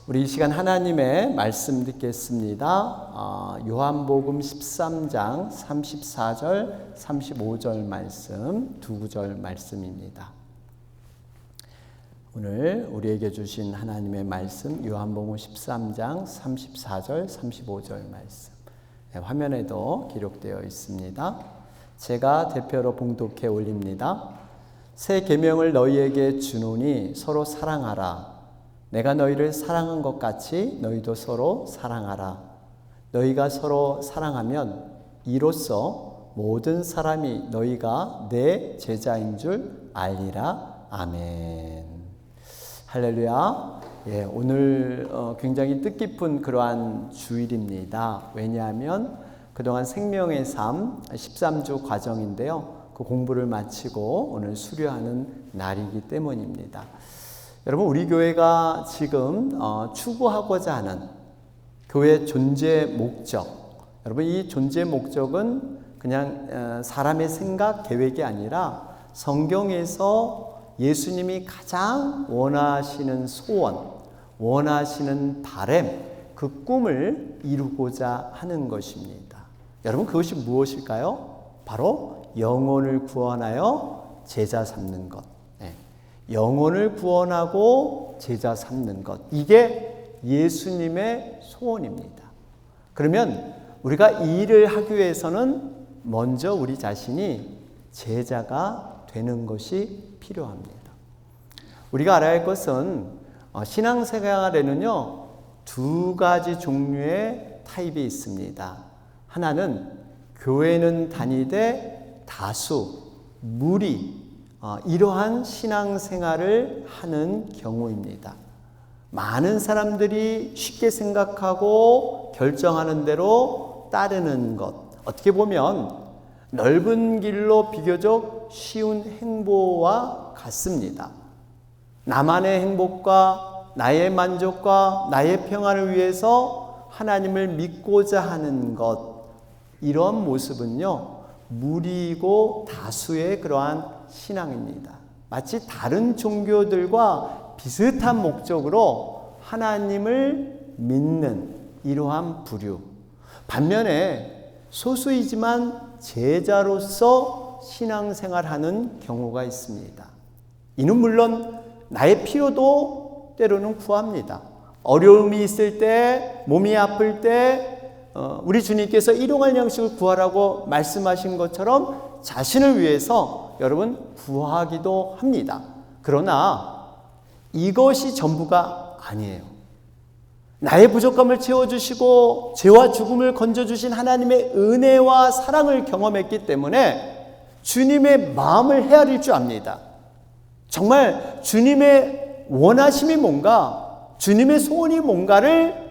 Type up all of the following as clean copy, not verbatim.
우리 이 시간 하나님의 말씀 듣겠습니다. 요한복음 13장 34절, 35절 말씀, 두 구절 말씀입니다. 오늘 우리에게 주신 하나님의 말씀 요한복음 13장 34절, 35절 말씀. 화면에도 기록되어 있습니다. 제가 대표로 봉독해 올립니다. 새 계명을 너희에게 주노니 서로 사랑하라. 내가 너희를 사랑한 것 같이 너희도 서로 사랑하라. 너희가 서로 사랑하면 이로써 모든 사람이 너희가 내 제자인 줄 알리라. 아멘. 할렐루야. 오늘 굉장히 뜻깊은 그러한 주일입니다. 왜냐하면 그동안 생명의 삶 13주 과정인데요. 그 공부를 마치고 오늘 수료하는 날이기 때문입니다. 여러분, 우리 교회가 지금 추구하고자 하는 교회 존재 목적, 여러분 이 존재 목적은 그냥 사람의 생각, 계획이 아니라 성경에서 예수님이 가장 원하시는 소원, 원하시는 바람, 그 꿈을 이루고자 하는 것입니다. 여러분, 그것이 무엇일까요? 바로 영혼을 구원하여 제자 삼는 것. 영혼을 구원하고 제자 삼는 것. 이게 예수님의 소원입니다. 그러면 우리가 이 일을 하기 위해서는 먼저 우리 자신이 제자가 되는 것이 필요합니다. 우리가 알아야 할 것은 신앙생활에는요, 두 가지 종류의 타입이 있습니다. 하나는 교회는 다니되 다수, 무리, 이러한 신앙생활을 하는 경우입니다. 많은 사람들이 쉽게 생각하고 결정하는 대로 따르는 것. 어떻게 보면 넓은 길로 비교적 쉬운 행보와 같습니다. 나만의 행복과 나의 만족과 나의 평안을 위해서 하나님을 믿고자 하는 것. 이런 모습은요, 무리고 다수의 그러한 신앙입니다. 마치 다른 종교들과 비슷한 목적으로 하나님을 믿는 이러한 부류. 반면에 소수이지만 제자로서 신앙생활하는 경우가 있습니다. 이는 물론 나의 필요도 때로는 구합니다. 어려움이 있을 때, 몸이 아플 때 우리 주님께서 일용할 양식을 구하라고 말씀하신 것처럼 자신을 위해서 여러분 구하기도 합니다. 그러나 이것이 전부가 아니에요. 나의 부족함을 채워주시고 죄와 죽음을 건져주신 하나님의 은혜와 사랑을 경험했기 때문에 주님의 마음을 헤아릴 줄 압니다. 정말 주님의 원하심이 뭔가, 주님의 소원이 뭔가를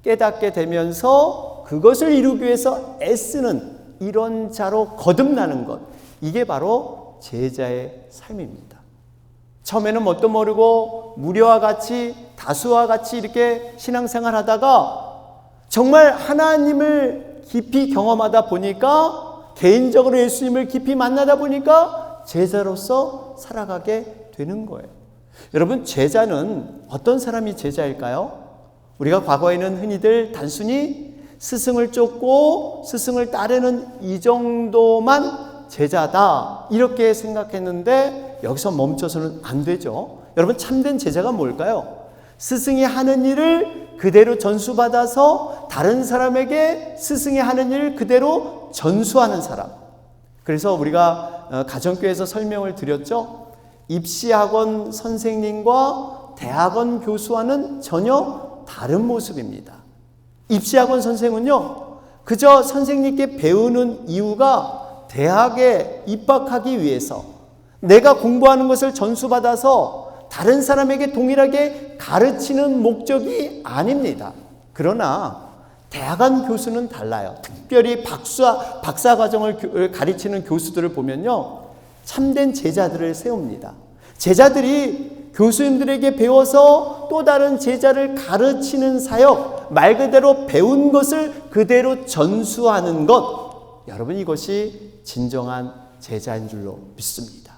깨닫게 되면서 그것을 이루기 위해서 애쓰는 이런 자로 거듭나는 것, 이게 바로 제자의 삶입니다. 처음에는 뭣도 모르고 무료와 같이 다수와 같이 이렇게 신앙생활 하다가 정말 하나님을 깊이 경험하다 보니까, 개인적으로 예수님을 깊이 만나다 보니까 제자로서 살아가게 되는 거예요. 여러분, 제자는 어떤 사람이 제자일까요? 우리가 과거에는 흔히들 단순히 스승을 쫓고 스승을 따르는 이 정도만 제자다 이렇게 생각했는데 여기서 멈춰서는 안 되죠. 여러분, 참된 제자가 뭘까요? 스승이 하는 일을 그대로 전수받아서 다른 사람에게 스승이 하는 일을 그대로 전수하는 사람. 그래서 우리가 가정교회에서 설명을 드렸죠. 입시학원 선생님과 대학원 교수와는 전혀 다른 모습입니다. 입시학원 선생은요, 그저 선생님께 배우는 이유가 대학에 입학하기 위해서 내가 공부하는 것을 전수받아서 다른 사람에게 동일하게 가르치는 목적이 아닙니다. 그러나 대학원 교수는 달라요. 특별히 박사 과정을 가르치는 교수들을 보면요, 참된 제자들을 세웁니다. 제자들이 교수님들에게 배워서 또 다른 제자를 가르치는 사역, 말 그대로 배운 것을 그대로 전수하는 것, 여러분 이것이 진정한 제자인 줄로 믿습니다.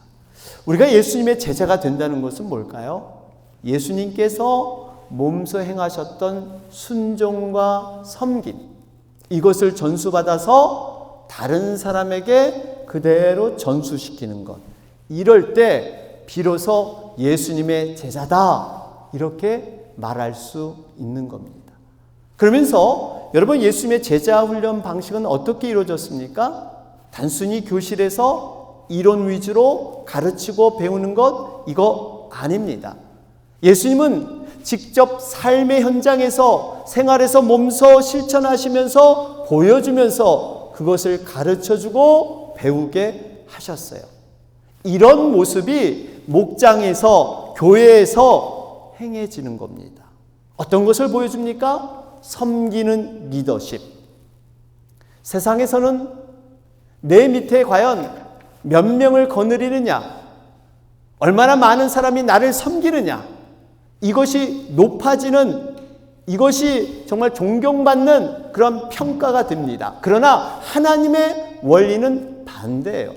우리가 예수님의 제자가 된다는 것은 뭘까요? 예수님께서 몸소 행하셨던 순종과 섬김, 이것을 전수받아서 다른 사람에게 그대로 전수시키는 것. 이럴 때 비로소 예수님의 제자다, 이렇게 말할 수 있는 겁니다. 그러면서 여러분, 예수님의 제자 훈련 방식은 어떻게 이루어졌습니까? 단순히 교실에서 이론 위주로 가르치고 배우는 것, 이거 아닙니다. 예수님은 직접 삶의 현장에서, 생활에서 몸소 실천하시면서 보여주면서 그것을 가르쳐주고 배우게 하셨어요. 이런 모습이 목장에서, 교회에서 행해지는 겁니다. 어떤 것을 보여줍니까? 섬기는 리더십. 세상에서는 내 밑에 과연 몇 명을 거느리느냐, 얼마나 많은 사람이 나를 섬기느냐, 이것이 높아지는, 이것이 정말 존경받는 그런 평가가 됩니다. 그러나 하나님의 원리는 반대예요.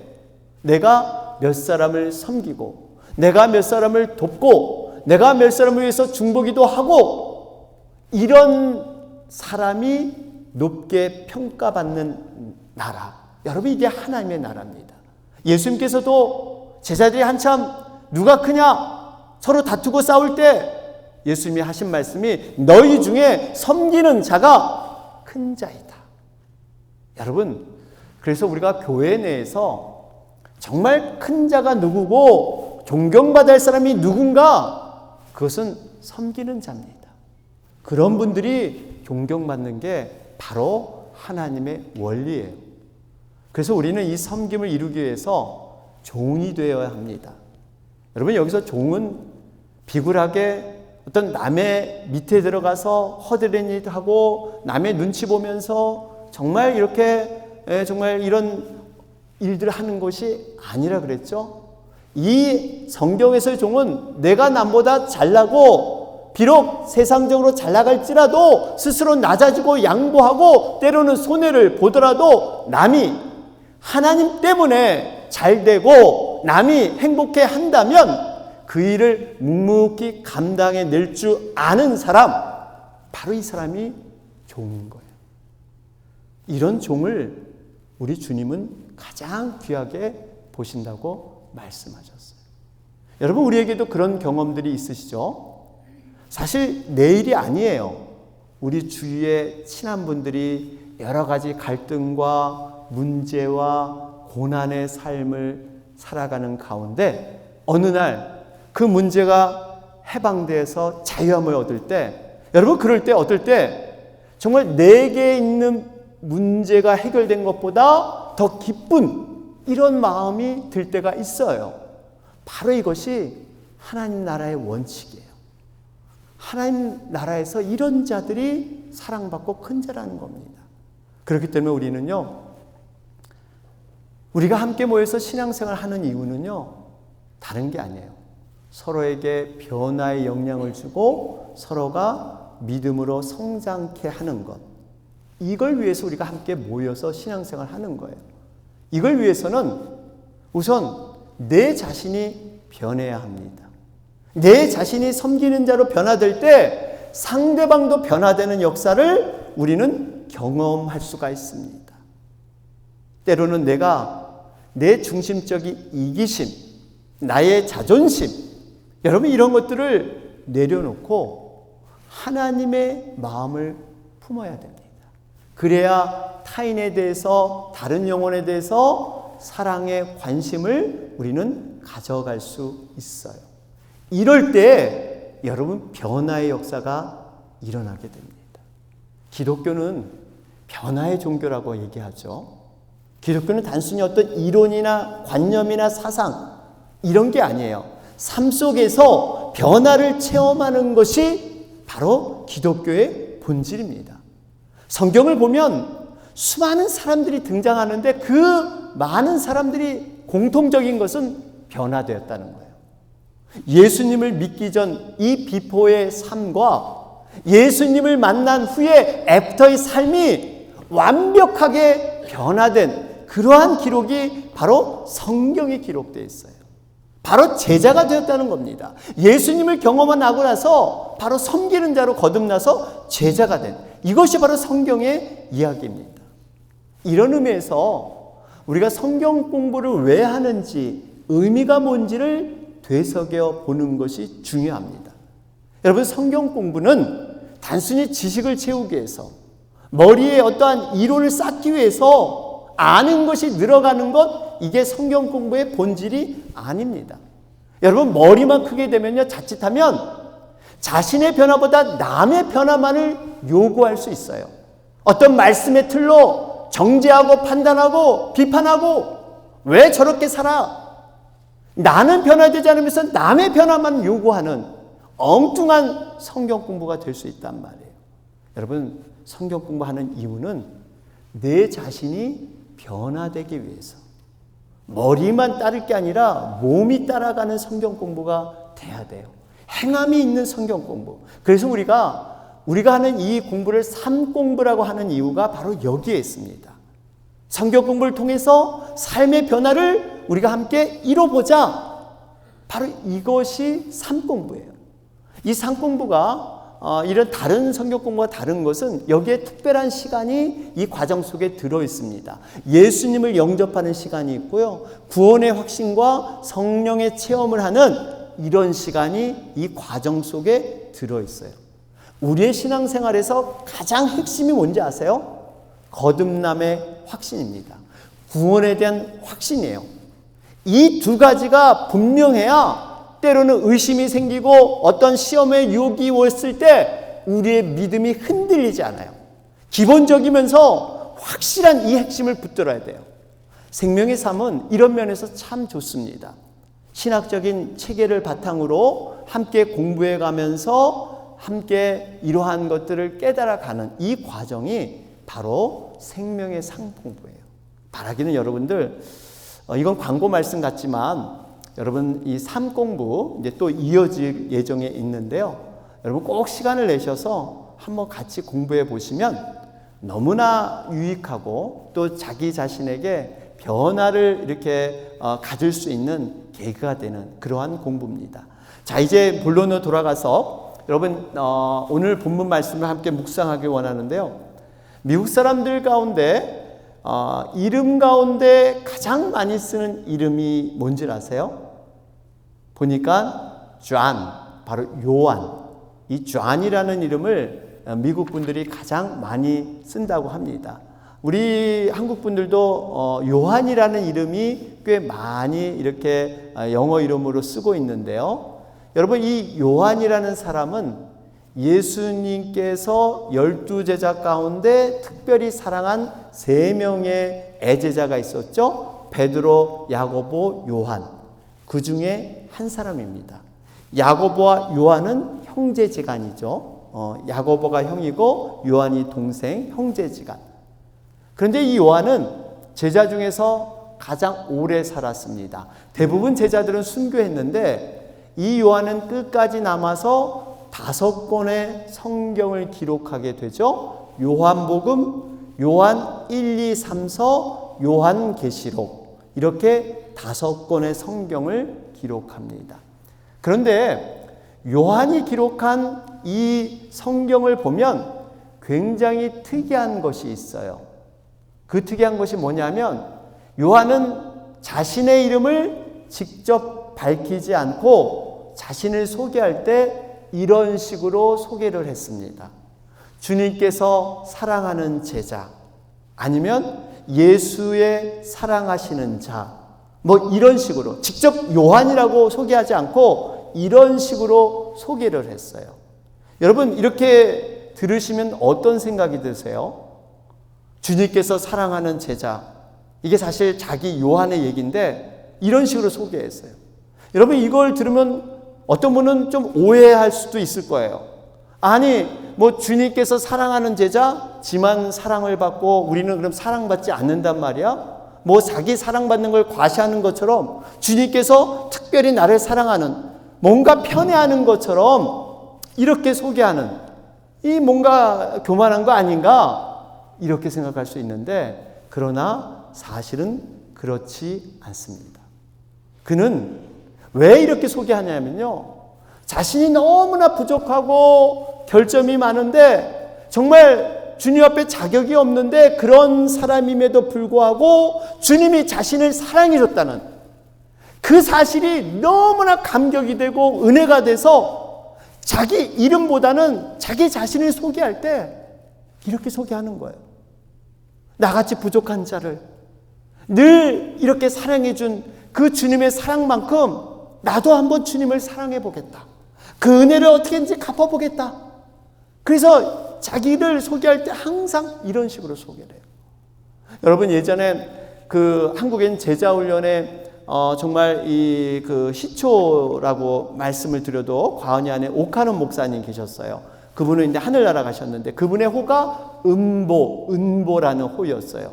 내가 몇 사람을 섬기고, 내가 몇 사람을 돕고, 내가 몇 사람을 위해서 중보기도 하고, 이런 사람이 높게 평가받는 나라. 여러분, 이게 하나님의 나라입니다. 예수님께서도 제자들이 한참 누가 크냐 서로 다투고 싸울 때 예수님이 하신 말씀이 너희 중에 섬기는 자가 큰 자이다. 여러분, 그래서 우리가 교회 내에서 정말 큰 자가 누구고 존경받을 사람이 누군가, 그것은 섬기는 자입니다. 그런 분들이 존경받는 게 바로 하나님의 원리예요. 그래서 우리는 이 섬김을 이루기 위해서 종이 되어야 합니다. 여러분, 여기서 종은 비굴하게 어떤 남의 밑에 들어가서 허드렛 일 하고 남의 눈치 보면서 정말 이렇게 정말 이런 일들을 하는 것이 아니라 그랬죠. 이 성경에서의 종은 내가 남보다 잘나고 비록 세상적으로 잘 나갈지라도 스스로 낮아지고 양보하고 때로는 손해를 보더라도 남이 하나님 때문에 잘 되고 남이 행복해 한다면 그 일을 묵묵히 감당해 낼 줄 아는 사람, 바로 이 사람이 종인 거예요. 이런 종을 우리 주님은 가장 귀하게 보신다고 말씀하셨어요. 여러분, 우리에게도 그런 경험들이 있으시죠? 사실 내 일이 아니에요. 우리 주위에 친한 분들이 여러 가지 갈등과 문제와 고난의 삶을 살아가는 가운데 어느 날 그 문제가 해방돼서 자유함을 얻을 때, 여러분, 그럴 때 어떨 때 정말 내게 있는 문제가 해결된 것보다 더 기쁜 이런 마음이 들 때가 있어요. 바로 이것이 하나님 나라의 원칙이에요. 하나님 나라에서 이런 자들이 사랑받고 큰 자라는 겁니다. 그렇기 때문에 우리는요, 우리가 함께 모여서 신앙생활을 하는 이유는요, 다른 게 아니에요. 서로에게 변화의 영향을 주고 서로가 믿음으로 성장케 하는 것, 이걸 위해서 우리가 함께 모여서 신앙생활을 하는 거예요. 이걸 위해서는 우선 내 자신이 변해야 합니다. 내 자신이 섬기는 자로 변화될 때 상대방도 변화되는 역사를 우리는 경험할 수가 있습니다. 때로는 내가 내 중심적인 이기심, 나의 자존심, 여러분, 이런 것들을 내려놓고 하나님의 마음을 품어야 됩니다. 그래야 타인에 대해서, 다른 영혼에 대해서 사랑의 관심을 우리는 가져갈 수 있어요. 이럴 때 여러분, 변화의 역사가 일어나게 됩니다. 기독교는 변화의 종교라고 얘기하죠. 기독교는 단순히 어떤 이론이나 관념이나 사상, 이런 게 아니에요. 삶 속에서 변화를 체험하는 것이 바로 기독교의 본질입니다. 성경을 보면 수많은 사람들이 등장하는데 그 많은 사람들이 공통적인 것은 변화되었다는 거예요. 예수님을 믿기 전 이 비포의 삶과 예수님을 만난 후에 애프터의 삶이 완벽하게 변화된 그러한 기록이 바로 성경에 기록되어 있어요. 바로 제자가 되었다는 겁니다. 예수님을 경험하고 나서 바로 섬기는 자로 거듭나서 제자가 된, 이것이 바로 성경의 이야기입니다. 이런 의미에서 우리가 성경 공부를 왜 하는지, 의미가 뭔지를 되새겨 보는 것이 중요합니다. 여러분, 성경 공부는 단순히 지식을 채우기 위해서, 머리에 어떠한 이론을 쌓기 위해서 아는 것이 늘어가는 것, 이게 성경 공부의 본질이 아닙니다. 여러분, 머리만 크게 되면요, 자칫하면 자신의 변화보다 남의 변화만을 요구할 수 있어요. 어떤 말씀의 틀로 정죄하고 판단하고 비판하고, 왜 저렇게 살아? 나는 변화되지 않으면서 남의 변화만 요구하는 엉뚱한 성경 공부가 될 수 있단 말이에요. 여러분, 성경 공부하는 이유는 내 자신이 변화되기 위해서, 머리만 따를 게 아니라 몸이 따라가는 성경 공부가 돼야 돼요. 행함이 있는 성경 공부. 그래서 우리가 하는 이 공부를 삶 공부라고 하는 이유가 바로 여기에 있습니다. 성경 공부를 통해서 삶의 변화를 우리가 함께 이뤄보자. 바로 이것이 삶 공부예요. 이 삶 공부가 이런 다른 성경 공부와 다른 것은 여기에 특별한 시간이 이 과정 속에 들어 있습니다. 예수님을 영접하는 시간이 있고요, 구원의 확신과 성령의 체험을 하는 이런 시간이 이 과정 속에 들어 있어요. 우리의 신앙생활에서 가장 핵심이 뭔지 아세요? 거듭남의 확신입니다. 구원에 대한 확신이에요. 이 두 가지가 분명해야 때로는 의심이 생기고 어떤 시험의 유혹이 왔을 때 우리의 믿음이 흔들리지 않아요. 기본적이면서 확실한 이 핵심을 붙들어야 돼요. 생명의 삶은 이런 면에서 참 좋습니다. 신학적인 체계를 바탕으로 함께 공부해 가면서 함께 이러한 것들을 깨달아가는 이 과정이 바로 생명의 삶 공부예요. 바라기는 여러분들, 이건 광고 말씀 같지만 여러분, 이 삶 공부 이제 또 이어질 예정에 있는데요. 여러분 꼭 시간을 내셔서 한번 같이 공부해 보시면 너무나 유익하고 또 자기 자신에게 변화를 이렇게 가질 수 있는 계기가 되는 그러한 공부입니다. 자, 이제 본론으로 돌아가서 여러분 오늘 본문 말씀을 함께 묵상하길 원하는데요. 미국 사람들 가운데 이름 가운데 가장 많이 쓰는 이름이 뭔지 아세요? 보니까 존, 바로 요한. 이 존이라는 이름을 미국 분들이 가장 많이 쓴다고 합니다. 우리 한국 분들도 요한이라는 이름이 꽤 많이 이렇게 영어 이름으로 쓰고 있는데요. 여러분, 이 요한이라는 사람은 예수님께서 12제자 가운데 특별히 사랑한 3명의 애제자가 있었죠. 베드로, 야고보, 요한. 그 중에 한 사람입니다. 야고보와 요한은 형제지간이죠. 야고보가 형이고 요한이 동생, 형제지간. 그런데 이 요한은 제자 중에서 가장 오래 살았습니다. 대부분 제자들은 순교했는데 이 요한은 끝까지 남아서 5권의 성경을 기록하게 되죠. 요한복음, 요한 1, 2, 3서, 요한계시록, 이렇게 5권의 성경을 기록합니다. 그런데 요한이 기록한 이 성경을 보면 굉장히 특이한 것이 있어요. 그 특이한 것이 뭐냐면 요한은 자신의 이름을 직접 밝히지 않고 자신을 소개할 때 이런 식으로 소개를 했습니다. 주님께서 사랑하는 제자, 아니면 예수의 사랑하시는 자, 뭐 이런 식으로 직접 요한이라고 소개하지 않고 이런 식으로 소개를 했어요. 여러분, 이렇게 들으시면 어떤 생각이 드세요? 주님께서 사랑하는 제자, 이게 사실 자기 요한의 얘기인데 이런 식으로 소개했어요. 여러분, 이걸 들으면 어떤 분은 좀 오해할 수도 있을 거예요. 아니, 뭐 주님께서 사랑하는 제자, 지만 사랑을 받고 우리는 그럼 사랑받지 않는단 말이야? 뭐 자기 사랑받는 걸 과시하는 것처럼 주님께서 특별히 나를 사랑하는, 뭔가 편애하는 것처럼 이렇게 소개하는, 이 뭔가 교만한 거 아닌가? 이렇게 생각할 수 있는데, 그러나 사실은 그렇지 않습니다. 그는 왜 이렇게 소개하냐면요, 자신이 너무나 부족하고 결점이 많은데 정말 주님 앞에 자격이 없는데 그런 사람임에도 불구하고 주님이 자신을 사랑해 줬다는 그 사실이 너무나 감격이 되고 은혜가 돼서 자기 이름보다는 자기 자신을 소개할 때 이렇게 소개하는 거예요. 나같이 부족한 자를 늘 이렇게 사랑해 준 그 주님의 사랑만큼 나도 한번 주님을 사랑해 보겠다. 그 은혜를 어떻게든지 갚아보겠다. 그래서 자기를 소개할 때 항상 이런 식으로 소개를 해요. 여러분, 예전에 그 한국인 제자훈련에 정말 그 시초라고 말씀을 드려도 과언이 아닌 오카는 목사님 계셨어요. 그분은 이제 하늘나라 가셨는데 그분의 호가 은보라는 호였어요.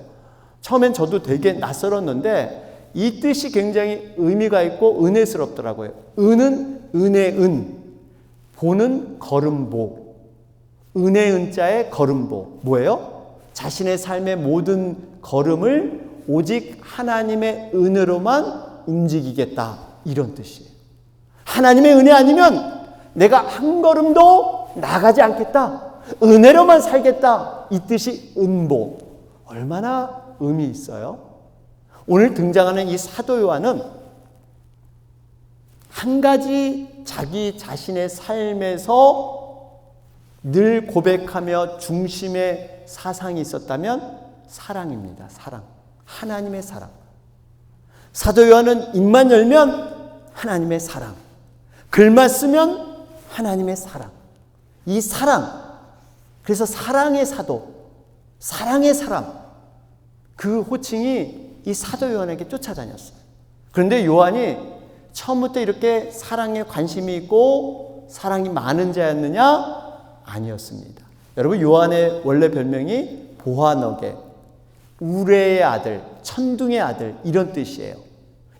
처음엔 저도 되게 낯설었는데 이 뜻이 굉장히 의미가 있고 은혜스럽더라고요. 은은 은혜은, 보는 걸음보. 은혜 은자의 걸음보. 뭐예요? 자신의 삶의 모든 걸음을 오직 하나님의 은혜로만 움직이겠다. 이런 뜻이에요. 하나님의 은혜 아니면 내가 한 걸음도 나가지 않겠다. 은혜로만 살겠다. 이 뜻이 은보. 얼마나 의미 있어요? 오늘 등장하는 이 사도 요한은 한 가지 자기 자신의 삶에서 늘 고백하며 중심의 사상이 있었다면 사랑입니다. 사랑. 하나님의 사랑. 사도 요한은 입만 열면 하나님의 사랑. 글만 쓰면 하나님의 사랑. 이 사랑. 그래서 사랑의 사도, 사랑의 사람. 그 호칭이 이 사도 요한에게 쫓아다녔어요. 그런데 요한이 처음부터 이렇게 사랑에 관심이 있고 사랑이 많은 자였느냐? 아니었습니다. 여러분, 요한의 원래 별명이 보아너게, 우레의 아들, 천둥의 아들, 이런 뜻이에요.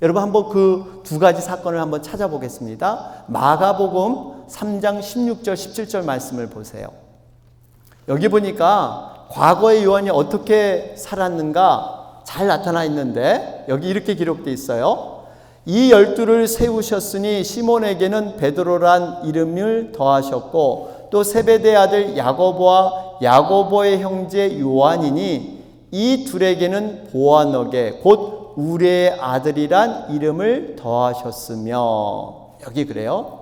여러분, 한번 그 두 가지 사건을 한번 찾아보겠습니다. 마가복음 3장 16절 17절 말씀을 보세요. 여기 보니까 과거의 요한이 어떻게 살았는가 잘 나타나 있는데 여기 이렇게 기록되어 있어요. 이 12를 세우셨으니 시몬에게는 베드로란 이름을 더하셨고 또 세베대의 아들 야고보와 야고보의 형제 요한이니 이 둘에게는 보아너게 곧 우레의 아들이란 이름을 더하셨으며, 여기 그래요.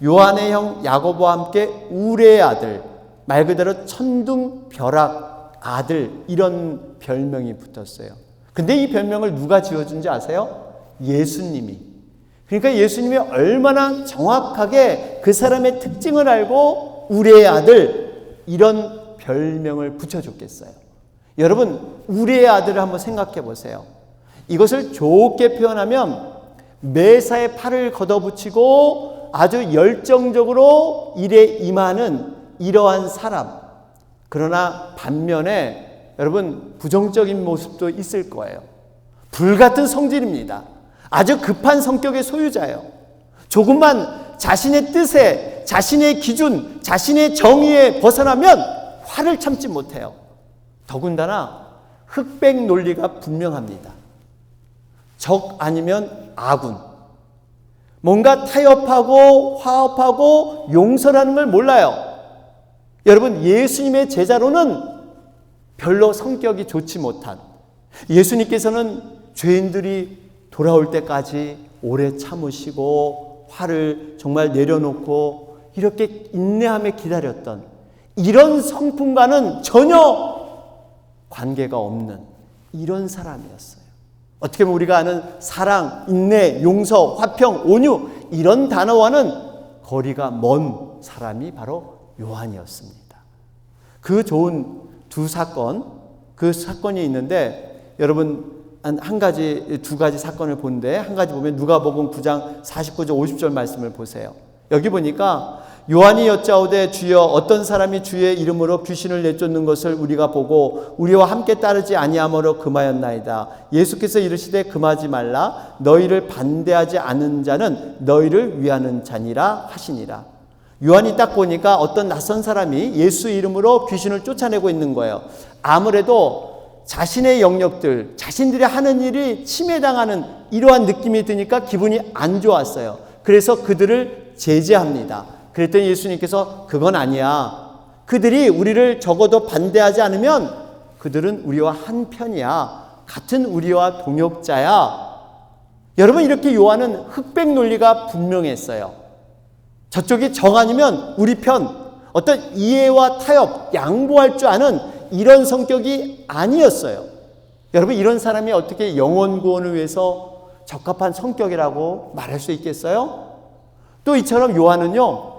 요한의 형 야고보와 함께 우레의 아들, 말 그대로 천둥 벼락 아들, 이런 별명이 붙었어요. 근데 이 별명을 누가 지어준지 아세요? 예수님이. 그러니까 예수님이 얼마나 정확하게 그 사람의 특징을 알고 우리의 아들, 이런 별명을 붙여줬겠어요. 여러분, 우리의 아들을 한번 생각해 보세요. 이것을 좋게 표현하면 매사에 팔을 걷어붙이고 아주 열정적으로 일에 임하는 이러한 사람. 그러나 반면에 여러분, 부정적인 모습도 있을 거예요. 불같은 성질입니다. 아주 급한 성격의 소유자예요. 조금만 자신의 뜻에, 자신의 기준, 자신의 정의에 벗어나면 화를 참지 못해요. 더군다나 흑백 논리가 분명합니다. 적 아니면 아군. 뭔가 타협하고 화합하고 용서라는 걸 몰라요. 여러분, 예수님의 제자로는 별로 성격이 좋지 못한, 예수님께서는 죄인들이 돌아올 때까지 오래 참으시고 화를 정말 내려놓고 이렇게 인내하며 기다렸던 이런 성품과는 전혀 관계가 없는 이런 사람이었어요. 어떻게 보면 우리가 아는 사랑, 인내, 용서, 화평, 온유, 이런 단어와는 거리가 먼 사람이 바로 요한이었습니다. 그 좋은 두 사건, 그 사건이 있는데 여러분, 두 가지 사건을 보는데 한 가지 보면 누가복음 9장 49절 50절 말씀을 보세요. 여기 보니까 요한이 여짜오되 주여 어떤 사람이 주의 이름으로 귀신을 내쫓는 것을 우리가 보고 우리와 함께 따르지 아니하므로 금하였나이다. 예수께서 이르시되 금하지 말라. 너희를 반대하지 않은 자는 너희를 위하는 자니라 하시니라. 요한이 딱 보니까 어떤 낯선 사람이 예수 이름으로 귀신을 쫓아내고 있는 거예요. 아무래도 자신의 영역들, 자신들이 하는 일이 침해당하는 이러한 느낌이 드니까 기분이 안 좋았어요. 그래서 그들을 제재합니다. 그랬더니 예수님께서 그건 아니야. 그들이 우리를 적어도 반대하지 않으면 그들은 우리와 한 편이야. 같은 우리와 동역자야. 여러분, 이렇게 요한은 흑백 논리가 분명했어요. 저쪽이 정 아니면 우리 편, 어떤 이해와 타협, 양보할 줄 아는 이런 성격이 아니었어요. 여러분, 이런 사람이 어떻게 영혼 구원을 위해서 적합한 성격이라고 말할 수 있겠어요? 또 이처럼 요한은요,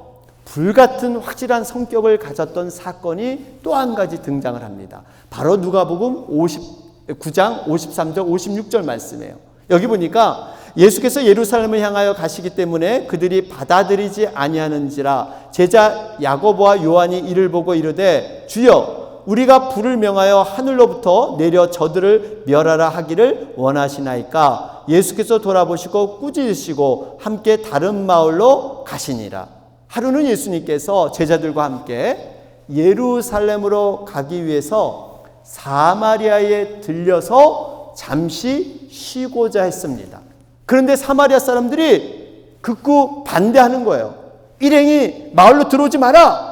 불같은 확실한 성격을 가졌던 사건이 또 한 가지 등장을 합니다. 바로 누가복음 9장 53절 56절 말씀이에요. 여기 보니까 예수께서 예루살렘을 향하여 가시기 때문에 그들이 받아들이지 아니하는지라 제자 야고보와 요한이 이를 보고 이르되 주여 우리가 불을 명하여 하늘로부터 내려 저들을 멸하라 하기를 원하시나이까. 예수께서 돌아보시고 꾸짖으시고 함께 다른 마을로 가시니라. 하루는 예수님께서 제자들과 함께 예루살렘으로 가기 위해서 사마리아에 들려서 잠시 쉬고자 했습니다. 그런데 사마리아 사람들이 극구 반대하는 거예요. 일행이 마을로 들어오지 마라.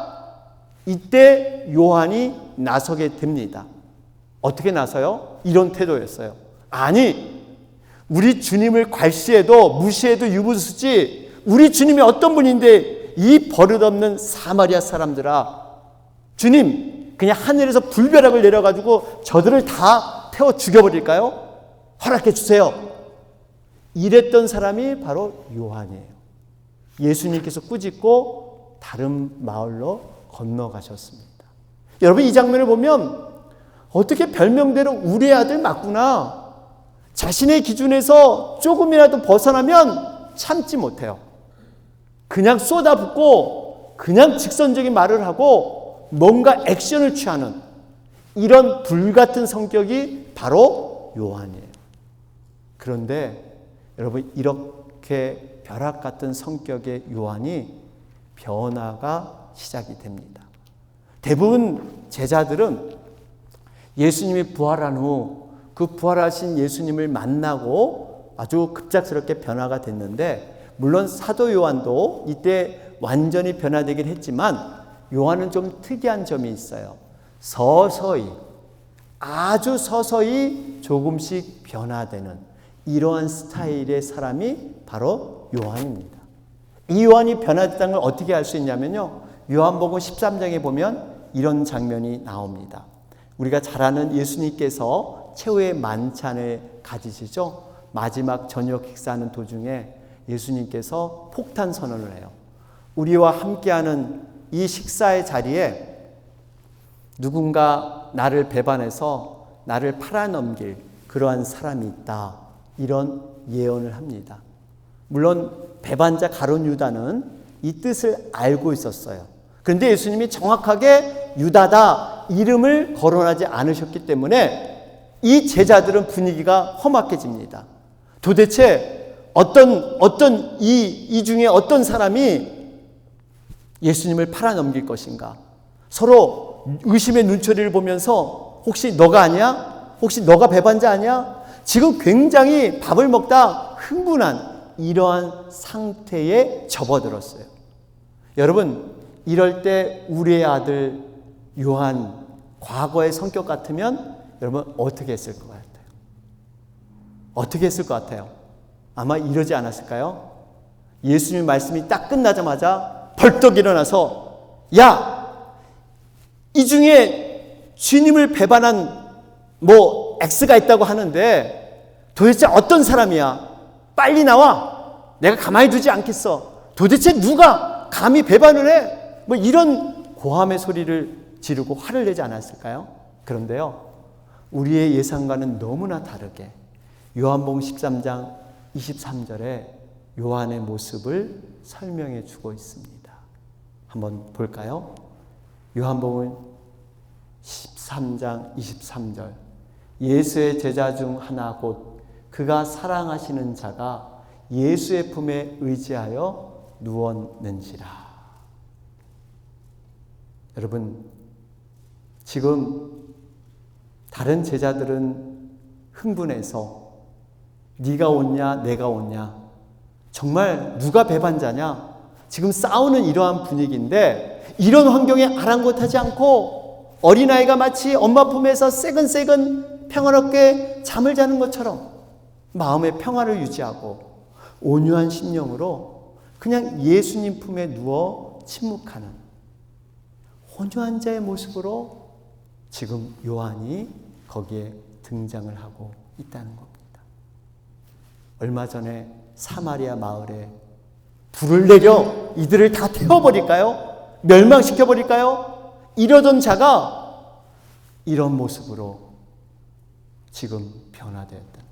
이때 요한이 나서게 됩니다. 어떻게 나서요? 이런 태도였어요. 아니, 우리 주님을 괄시해도 무시해도 유부수지, 우리 주님이 어떤 분인데 이 버릇없는 사마리아 사람들아, 주님 그냥 하늘에서 불벼락을 내려가지고 저들을 다 태워 죽여버릴까요? 허락해 주세요. 이랬던 사람이 바로 요한이에요. 예수님께서 꾸짖고 다른 마을로 건너가셨습니다. 여러분, 이 장면을 보면 어떻게 별명대로 우리의 아들 맞구나, 자신의 기준에서 조금이라도 벗어나면 참지 못해요. 그냥 쏟아붓고 그냥 직선적인 말을 하고 뭔가 액션을 취하는 이런 불같은 성격이 바로 요한이에요. 그런데 여러분, 이렇게 벼락 같은 성격의 요한이 변화가 시작이 됩니다. 대부분 제자들은 예수님이 부활한 후 그 부활하신 예수님을 만나고 아주 급작스럽게 변화가 됐는데, 물론 사도 요한도 이때 완전히 변화되긴 했지만 요한은 좀 특이한 점이 있어요. 서서히, 아주 서서히 조금씩 변화되는 이러한 스타일의 사람이 바로 요한입니다. 이 요한이 변화됐다는 걸 어떻게 알 수 있냐면요, 요한복음 13장에 보면 이런 장면이 나옵니다. 우리가 잘 아는 예수님께서 최후의 만찬을 가지시죠. 마지막 저녁 식사하는 도중에 예수님께서 폭탄 선언을 해요. 우리와 함께하는 이 식사의 자리에 누군가 나를 배반해서 나를 팔아넘길 그러한 사람이 있다, 이런 예언을 합니다. 물론 배반자 가룟 유다는 이 뜻을 알고 있었어요. 그런데 예수님이 정확하게 유다다 이름을 거론하지 않으셨기 때문에 이 제자들은 분위기가 험악해집니다. 도대체 어떤 이 중에 어떤 사람이 예수님을 팔아넘길 것인가? 서로 의심의 눈초리를 보면서 혹시 너가 아니야? 혹시 너가 배반자 아니야? 지금 굉장히 밥을 먹다 흥분한 이러한 상태에 접어들었어요. 여러분, 이럴 때 우리의 아들 요한 과거의 성격 같으면 여러분 어떻게 했을 것 같아요? 어떻게 했을 것 같아요? 아마 이러지 않았을까요? 예수님 말씀이 딱 끝나자마자 벌떡 일어나서, 야, 이 중에 주님을 배반한 X가 있다고 하는데 도대체 어떤 사람이야? 빨리 나와. 내가 가만히 두지 않겠어. 도대체 누가 감히 배반을 해? 이런 고함의 소리를 지르고 화를 내지 않았을까요? 그런데요, 우리의 예상과는 너무나 다르게 요한복음 13장 23절에 요한의 모습을 설명해 주고 있습니다. 한번 볼까요? 요한복음 13장 23절. 예수의 제자 중 하나 곧 그가 사랑하시는 자가 예수의 품에 의지하여 누웠는지라. 여러분, 지금 다른 제자들은 흥분해서 네가 옳냐 내가 옳냐, 정말 누가 배반자냐, 지금 싸우는 이러한 분위기인데 이런 환경에 아랑곳하지 않고 어린아이가 마치 엄마 품에서 새근새근 평화롭게 잠을 자는 것처럼 마음의 평화를 유지하고 온유한 심령으로 그냥 예수님 품에 누워 침묵하는 온유한 자의 모습으로 지금 요한이 거기에 등장을 하고 있다는 겁니다. 얼마 전에 사마리아 마을에 불을 내려 이들을 다 태워버릴까요? 멸망시켜버릴까요? 이러던 자가 이런 모습으로 지금 변화되었다는 거예요.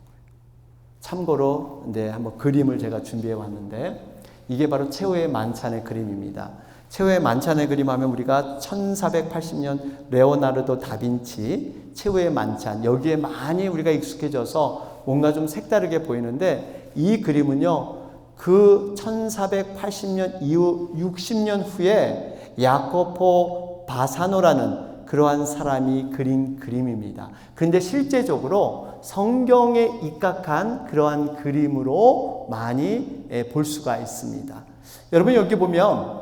참고로 한번 그림을 제가 준비해 왔는데 이게 바로 최후의 만찬의 그림입니다. 최후의 만찬의 그림 하면 우리가 1480년 레오나르도 다빈치 최후의 만찬, 여기에 많이 우리가 익숙해져서 뭔가 좀 색다르게 보이는데, 이 그림은요 그 1480년 이후 60년 후에 야코포 바사노라는 그러한 사람이 그린 그림입니다. 그런데 실제적으로 성경에 입각한 그러한 그림으로 많이 볼 수가 있습니다. 여러분 여기 보면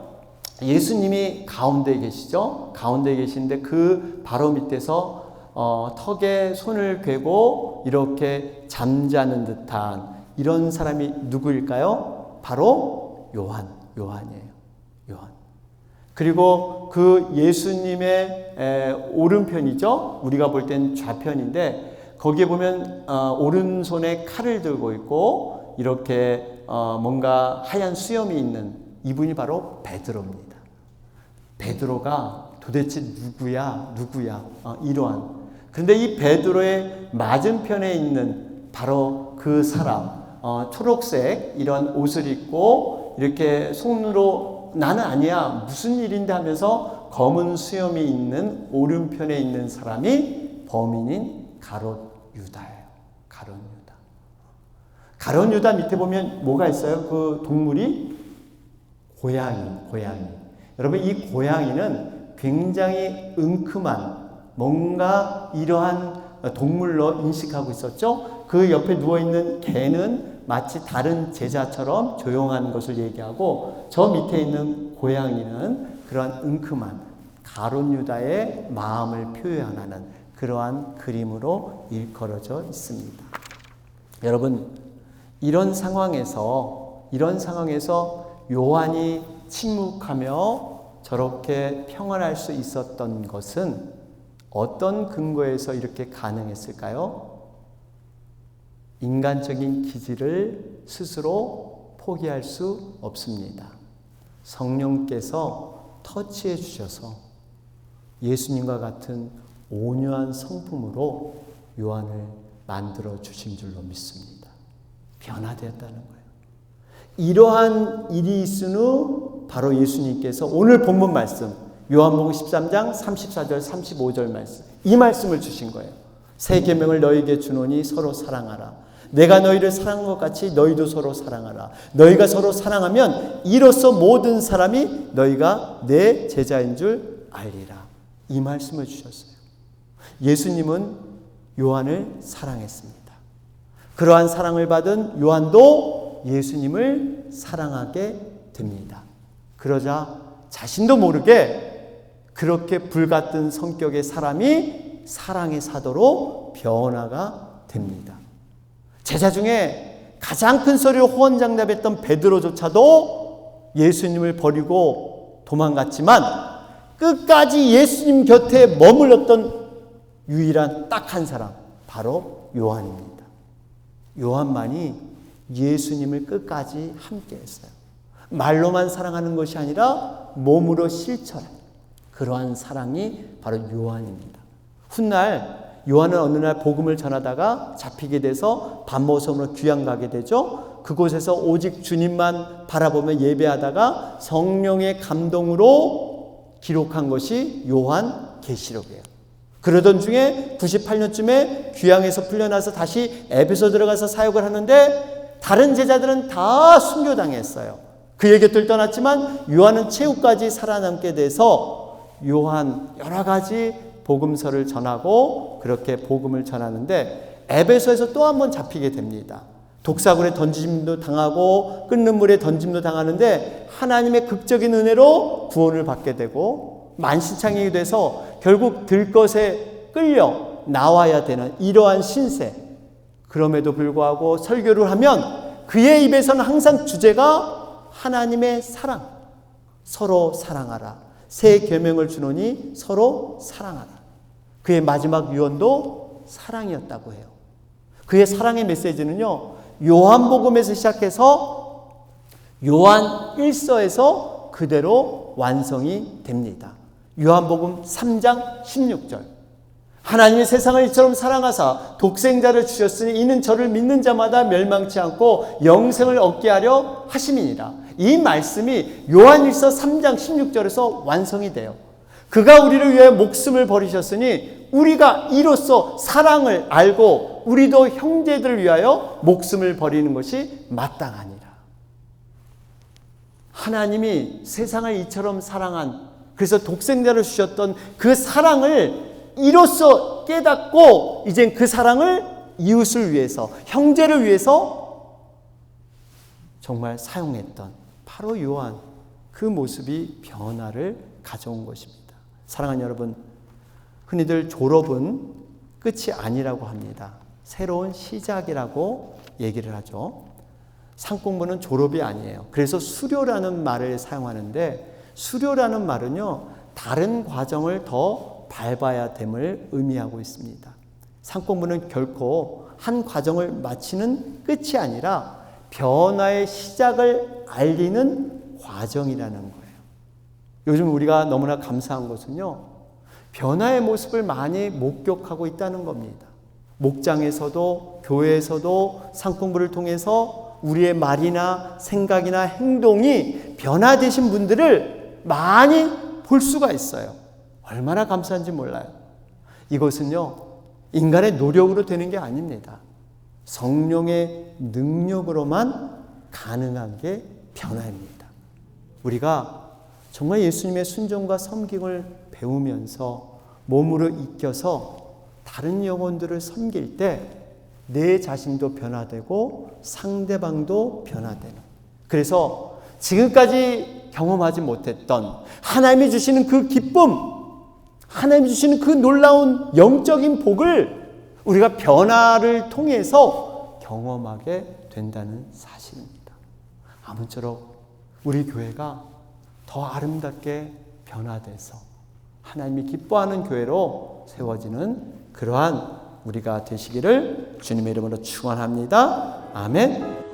예수님이 가운데 계시죠? 가운데 계신데 그 바로 밑에서 턱에 손을 괴고 이렇게 잠자는 듯한 이런 사람이 누구일까요? 바로 요한이에요. 요한. 그리고 그 예수님의 오른편이죠. 우리가 볼 땐 좌편인데 거기에 보면 오른손에 칼을 들고 있고 이렇게 뭔가 하얀 수염이 있는 이분이 바로 베드로입니다. 베드로가 도대체 누구야? 이러한. 그런데 이 베드로의 맞은편에 있는 바로 그 사람, 초록색 이런 옷을 입고 이렇게 손으로 나는 아니야 무슨 일인데 하면서 검은 수염이 있는 오른편에 있는 사람이 범인인 가롯 유다예요. 가롯 유다 밑에 보면 뭐가 있어요? 그 동물이 고양이. 여러분 이 고양이는 굉장히 은큼한 뭔가 이러한 동물로 인식하고 있었죠. 그 옆에 누워있는 개는 마치 다른 제자처럼 조용한 것을 얘기하고 저 밑에 있는 고양이는 그러한 은큼한 가롯 유다의 마음을 표현하는 그러한 그림으로 일컬어져 있습니다. 여러분 이런 상황에서 요한이 침묵하며 저렇게 평안할 수 있었던 것은 어떤 근거에서 이렇게 가능했을까요? 인간적인 기질을 스스로 포기할 수 없습니다. 성령께서 터치해 주셔서 예수님과 같은 온유한 성품으로 요한을 만들어 주신 줄로 믿습니다. 변화되었다는 거예요. 이러한 일이 있은 후 바로 예수님께서 오늘 본문 말씀 요한복음 13장 34절 35절 말씀, 이 말씀을 주신 거예요. 새 계명을 너희에게 주노니 서로 사랑하라. 내가 너희를 사랑한 것 같이 너희도 서로 사랑하라. 너희가 서로 사랑하면 이로써 모든 사람이 너희가 내 제자인 줄 알리라. 이 말씀을 주셨어요. 예수님은 요한을 사랑했습니다. 그러한 사랑을 받은 요한도 예수님을 사랑하게 됩니다. 그러자 자신도 모르게 그렇게 불같은 성격의 사람이 사랑의 사도로 변화가 됩니다. 제자 중에 가장 큰 소리로 호언장담했던 베드로조차도 예수님을 버리고 도망갔지만 끝까지 예수님 곁에 머물렀던 유일한 딱 한 사람, 바로 요한입니다. 요한만이 예수님을 끝까지 함께 했어요. 말로만 사랑하는 것이 아니라 몸으로 실천한 그러한 사랑이 바로 요한입니다. 훗날 요한은 어느 날 복음을 전하다가 잡히게 돼서 밤모섬으로 귀양 가게 되죠. 그곳에서 오직 주님만 바라보며 예배하다가 성령의 감동으로 기록한 것이 요한 계시록이에요. 그러던 중에 98년쯤에 귀양에서 풀려나서 다시 에베소 들어가서 사역을 하는데 다른 제자들은 다 순교당했어요. 그의 곁을 떠났지만 요한은 최후까지 살아남게 돼서 요한 여러 가지 복음서를 전하고 그렇게 복음을 전하는데 에베소에서 또 한 번 잡히게 됩니다. 독사굴에 던짐도 당하고 끓는 물에 던짐도 당하는데 하나님의 극적인 은혜로 구원을 받게 되고 만신창이 돼서 결국 들것에 끌려 나와야 되는 이러한 신세. 그럼에도 불구하고 설교를 하면 그의 입에서는 항상 주제가 하나님의 사랑, 서로 사랑하라. 새 계명을 주노니 서로 사랑하라. 그의 마지막 유언도 사랑이었다고 해요. 그의 사랑의 메시지는요, 요한복음에서 시작해서 요한 1서에서 그대로 완성이 됩니다. 요한복음 3장 16절. 하나님이 세상을 이처럼 사랑하사 독생자를 주셨으니 이는 저를 믿는 자마다 멸망치 않고 영생을 얻게 하려 하심이니라. 이 말씀이 요한일서 3장 16절에서 완성이 돼요. 그가 우리를 위해 목숨을 버리셨으니 우리가 이로써 사랑을 알고 우리도 형제들을 위하여 목숨을 버리는 것이 마땅하니라. 하나님이 세상을 이처럼 사랑한, 그래서 독생자를 주셨던 그 사랑을 이로써 깨닫고 이젠 그 사랑을 이웃을 위해서, 형제를 위해서 정말 사용했던 바로 요한, 그 모습이 변화를 가져온 것입니다. 사랑하는 여러분, 흔히들 졸업은 끝이 아니라고 합니다. 새로운 시작이라고 얘기를 하죠. 상공부는 졸업이 아니에요. 그래서 수료라는 말을 사용하는데, 수료라는 말은요, 다른 과정을 더 밟아야 됨을 의미하고 있습니다. 상공부는 결코 한 과정을 마치는 끝이 아니라 변화의 시작을 알리는 과정이라는 거예요. 요즘 우리가 너무나 감사한 것은요, 변화의 모습을 많이 목격하고 있다는 겁니다. 목장에서도 교회에서도 상공부를 통해서 우리의 말이나 생각이나 행동이 변화되신 분들을 많이 볼 수가 있어요. 얼마나 감사한지 몰라요. 이것은요, 인간의 노력으로 되는 게 아닙니다. 성령의 능력으로만 가능한 게 변화입니다. 우리가 정말 예수님의 순종과 섬김을 배우면서 몸으로 익혀서 다른 영혼들을 섬길 때 내 자신도 변화되고 상대방도 변화되는, 그래서 지금까지 경험하지 못했던 하나님이 주시는 그 기쁨, 하나님이 주시는 그 놀라운 영적인 복을 우리가 변화를 통해서 경험하게 된다는 사실입니다. 아무쪼록 우리 교회가 더 아름답게 변화돼서 하나님이 기뻐하는 교회로 세워지는 그러한 우리가 되시기를 주님의 이름으로 축원합니다. 아멘.